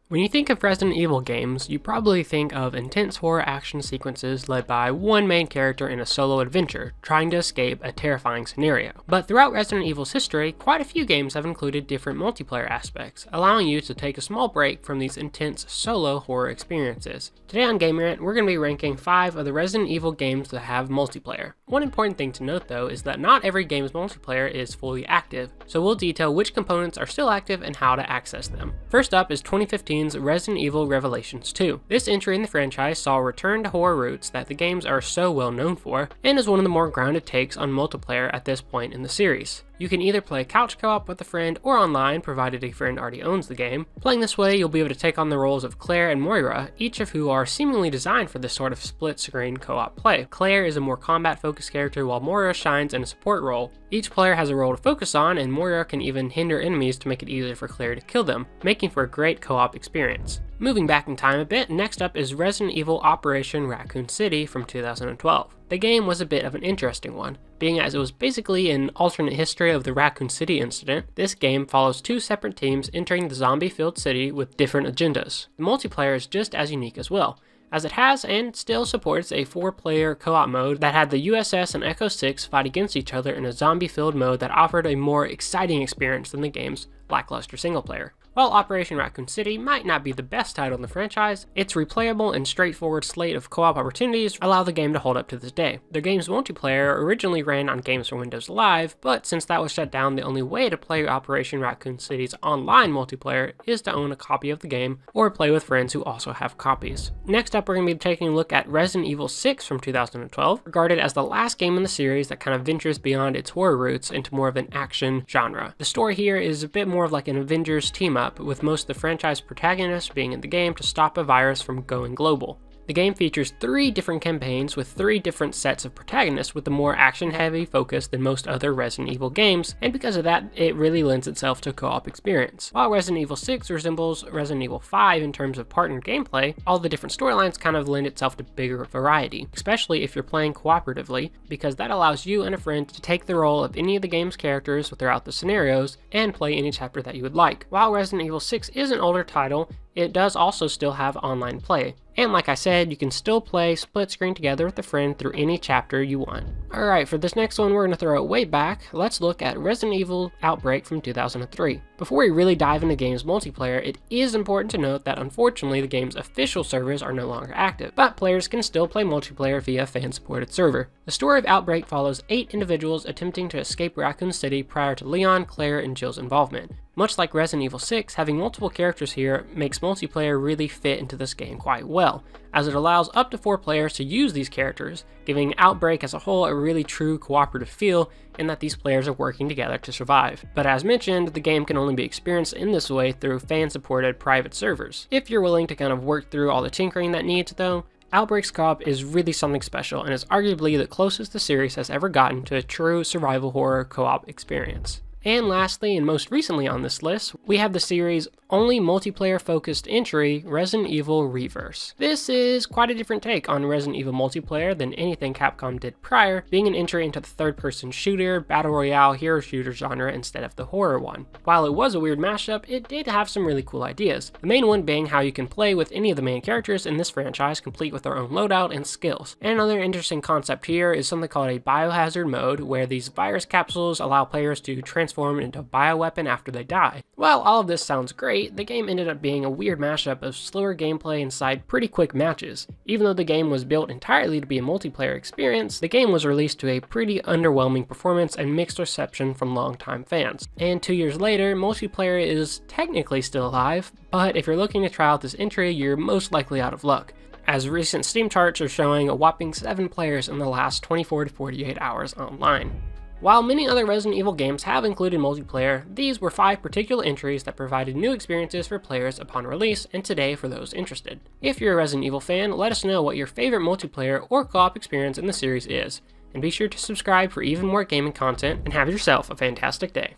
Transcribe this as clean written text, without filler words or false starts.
When you think of Resident Evil games, you probably think of intense horror action sequences led by one main character in a solo adventure, trying to escape a terrifying scenario. But throughout Resident Evil's history, quite a few games have included different multiplayer aspects, allowing you to take a small break from these intense solo horror experiences. Today on Game Rant, we're going to be ranking 5 of the Resident Evil games that have multiplayer. One important thing to note though is that not every game's multiplayer is fully active, so we'll detail which components are still active and how to access them. First up is 2015's Resident Evil Revelations 2. This entry in the franchise saw a return to horror roots that the games are so well known for, and is one of the more grounded takes on multiplayer at this point in the series. You can either play couch co-op with a friend or online, provided a friend already owns the game. Playing this way, you'll be able to take on the roles of Claire and Moira, each of who are seemingly designed for this sort of split-screen co-op play. Claire is a more combat-focused character, while Moira shines in a support role. Each player has a role to focus on, and Moira can even hinder enemies to make it easier for Claire to kill them, making for a great co-op experience. Moving back in time a bit, next up is Resident Evil Operation Raccoon City from 2012. The game was a bit of an interesting one, being as it was basically an alternate history of the Raccoon City incident. This game follows 2 separate teams entering the zombie-filled city with different agendas. The multiplayer is just as unique as well, as it has and still supports a 4-player co-op mode that had the USS and Echo 6 fight against each other in a zombie-filled mode that offered a more exciting experience than the game's lackluster single-player. While Operation Raccoon City might not be the best title in the franchise, its replayable and straightforward slate of co-op opportunities allow the game to hold up to this day. The game's multiplayer originally ran on Games for Windows Live, but since that was shut down, the only way to play Operation Raccoon City's online multiplayer is to own a copy of the game or play with friends who also have copies. Next up, we're going to be taking a look at Resident Evil 6 from 2012, regarded as the last game in the series that kind of ventures beyond its horror roots into more of an action genre. The story here is a bit more of like an Avengers team-up, with most of the franchise protagonists being in the game to stop a virus from going global. The game features 3 different campaigns with 3 different sets of protagonists, with a more action-heavy focus than most other Resident Evil games, and because of that, it really lends itself to a co-op experience. While Resident Evil 6 resembles Resident Evil 5 in terms of partnered gameplay, all the different storylines kind of lend itself to bigger variety, especially if you're playing cooperatively, because that allows you and a friend to take the role of any of the game's characters throughout the scenarios and play any chapter that you would like. While Resident Evil 6 is an older title, it does also still have online play. And like I said, you can still play split screen together with a friend through any chapter you want. Alright, for this next one, we're going to throw it way back. Let's look at Resident Evil Outbreak from 2003. Before we really dive into the game's multiplayer, it is important to note that unfortunately the game's official servers are no longer active, but players can still play multiplayer via a fan-supported server. The story of Outbreak follows 8 individuals attempting to escape Raccoon City prior to Leon, Claire, and Jill's involvement. Much like Resident Evil 6, having multiple characters here makes multiplayer really fit into this game quite well, as it allows up to 4 players to use these characters, giving Outbreak as a whole a really true cooperative feel in that these players are working together to survive. But as mentioned, the game can only be experienced in this way through fan-supported private servers. If you're willing to kind of work through all the tinkering that needs though, Outbreak's co-op is really something special and is arguably the closest the series has ever gotten to a true survival horror co-op experience. And lastly, and most recently on this list, we have the series' only multiplayer-focused entry, Resident Evil Reverse. This is quite a different take on Resident Evil multiplayer than anything Capcom did prior, being an entry into the third-person shooter, battle royale, hero shooter genre instead of the horror one. While it was a weird mashup, it did have some really cool ideas. The main one being how you can play with any of the main characters in this franchise, complete with their own loadout and skills. And another interesting concept here is something called a biohazard mode, where these virus capsules allow players to transform into a bioweapon after they die. While all of this sounds great, the game ended up being a weird mashup of slower gameplay inside pretty quick matches. Even though the game was built entirely to be a multiplayer experience, the game was released to a pretty underwhelming performance and mixed reception from longtime fans. And 2 years later, multiplayer is technically still alive, but if you're looking to try out this entry, you're most likely out of luck, as recent Steam charts are showing a whopping 7 players in the last 24 to 48 hours online. While many other Resident Evil games have included multiplayer, these were 5 particular entries that provided new experiences for players upon release, and today for those interested. If you're a Resident Evil fan, let us know what your favorite multiplayer or co-op experience in the series is, and be sure to subscribe for even more gaming content, and have yourself a fantastic day.